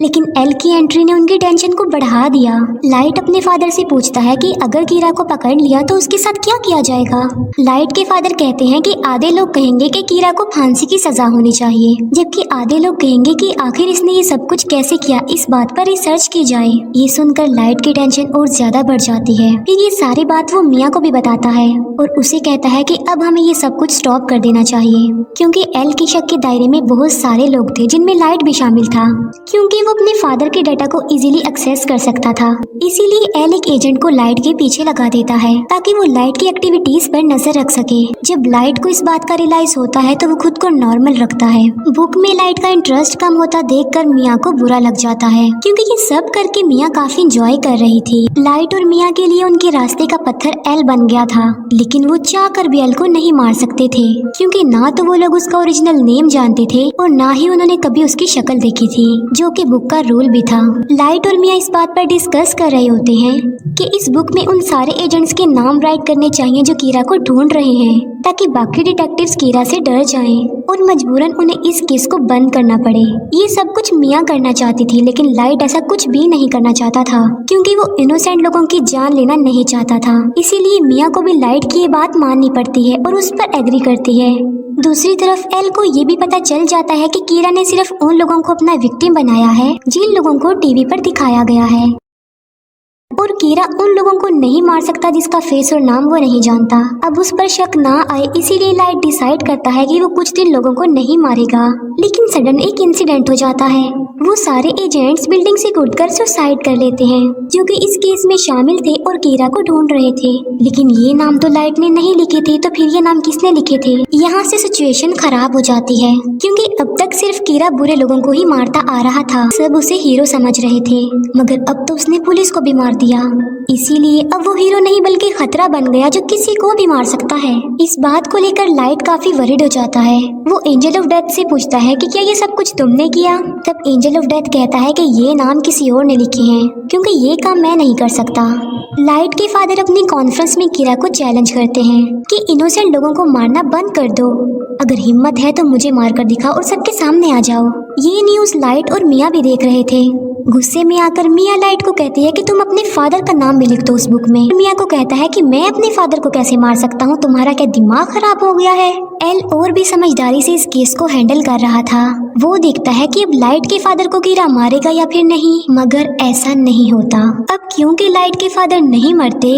लेकिन एल की एंट्री ने उनकी टेंशन को बढ़ा दिया। लाइट अपने फादर से पूछता है कि अगर कीरा को पकड़ लिया तो उसके साथ क्या किया जाएगा। लाइट के फादर कहते हैं कि आधे लोग कहेंगे कि कीरा को फांसी की सजा होनी चाहिए, जबकि आधे लोग कहेंगे कि आखिर इसने ये सब कुछ कैसे किया, इस बात पर रिसर्च की जाए। ये सुनकर लाइट की टेंशन और ज्यादा बढ़ जाती है। फिर ये सारी बात वो मिया को भी बताता है और उसे कहता है कि अब हमें ये सब कुछ स्टॉप कर देना चाहिए, क्योंकि एल के शक के दायरे में बहुत सारे लोग थे जिनमें लाइट भी शामिल था, क्योंकि वो अपने फादर के डाटा को इजीली एक्सेस कर सकता था। इसीलिए एल एक एजेंट को लाइट के पीछे लगा देता है ताकि वो लाइट की एक्टिविटीज पर नजर रख सके। जब लाइट को इस बात का रियलाइज होता है तो वो खुद को नॉर्मल रखता है। बुक में लाइट का इंटरेस्ट कम होता देखकर मिया को बुरा लग जाता है, क्योंकि ये सब करके मिया काफी इंजॉय कर रही थी। लाइट और मिया के लिए उनके रास्ते का पत्थर एल बन गया था, लेकिन वो चाह कर भी एल को नहीं मार सकते थे, क्योंकि ना तो वो लोग उसका ओरिजिनल नेम जानते थे और ना ही उन्होंने कभी उसकी शक्ल देखी थी, जो कि बुक का रूल भी था। लाइट और मिया इस बात पर डिस्कस कर रहे होते हैं कि इस बुक में उन सारे एजेंट्स के नाम राइट करने चाहिए जो कीरा को ढूंढ रहे हैं, ताकि बाकी डिटेक्टिव्स कीरा से डर जाएं और मजबूरन उन्हें इस केस को बंद करना पड़े। ये सब कुछ मिया करना चाहती थी, लेकिन लाइट ऐसा कुछ भी नहीं करना चाहता था, क्योंकि वो इनोसेंट लोगों की जान लेना नहीं चाहता था। इसीलिए मिया को भी लाइट की ये बात माननी पड़ती है और उस पर एग्री करती है। दूसरी तरफ एल को ये भी पता चल जाता है कि कीरा ने सिर्फ उन लोगों को अपना विक्टिम बनाया है जिन लोगों को टीवी पर दिखाया गया है, और कीरा उन लोगों को नहीं मार सकता जिसका फेस और नाम वो नहीं जानता। अब उस पर शक ना आए इसीलिए लाइट डिसाइड करता है कि वो कुछ दिन लोगों को नहीं मारेगा। लेकिन सडन एक इंसिडेंट हो जाता है। वो सारे एजेंट्स बिल्डिंग से कूदकर सुसाइड कर लेते हैं, जो कि इस केस में शामिल थे और कीरा को ढूंढ रहे थे। लेकिन ये नाम तो लाइट ने नहीं लिखे थे, तो फिर ये नाम किसने लिखे थे? यहाँ से सिचुएशन खराब हो जाती है, क्योंकि अब तक सिर्फ कीरा बुरे लोगों को ही मारता आ रहा था। सब उसे हीरो समझ रहे थे, मगर अब तो उसने पुलिस को भी मार दिया। इसीलिए अब वो हीरो नहीं बल्कि खतरा बन गया जो किसी को भी मार सकता है। इस बात को लेकर लाइट काफी वरीड हो जाता है। वो एंजल ऑफ डेथ से पूछता है कि क्या ये सब कुछ तुमने किया? तब एंजल ऑफ डेथ कहता है कि ये नाम किसी और ने लिखे हैं, क्योंकि ये काम मैं नहीं कर सकता। लाइट के फादर अपनी कॉन्फ्रेंस में कीरा को चैलेंज करते हैं कि इनोसेंट लोगों को मारना बंद कर दो। अगर हिम्मत है तो मुझे मारकर दिखाओ और सबके सामने आ जाओ। ये न्यूज़ लाइट और मिया भी देख रहे थे। गुस्से में आकर मिया लाइट को कहती है कि तुम अपने फादर का नाम भी लिख दो उस बुक में। मिया को कहता है कि मैं अपने फादर को कैसे मार सकता हूँ, तुम्हारा क्या दिमाग खराब हो गया है? एल और भी समझदारी से इस केस को हैंडल कर रहा था। वो देखता है कि अब लाइट के फादर को कीरा मारेगा या फिर नहीं, मगर ऐसा नहीं होता। अब क्योंकि लाइट के फादर नहीं मरते,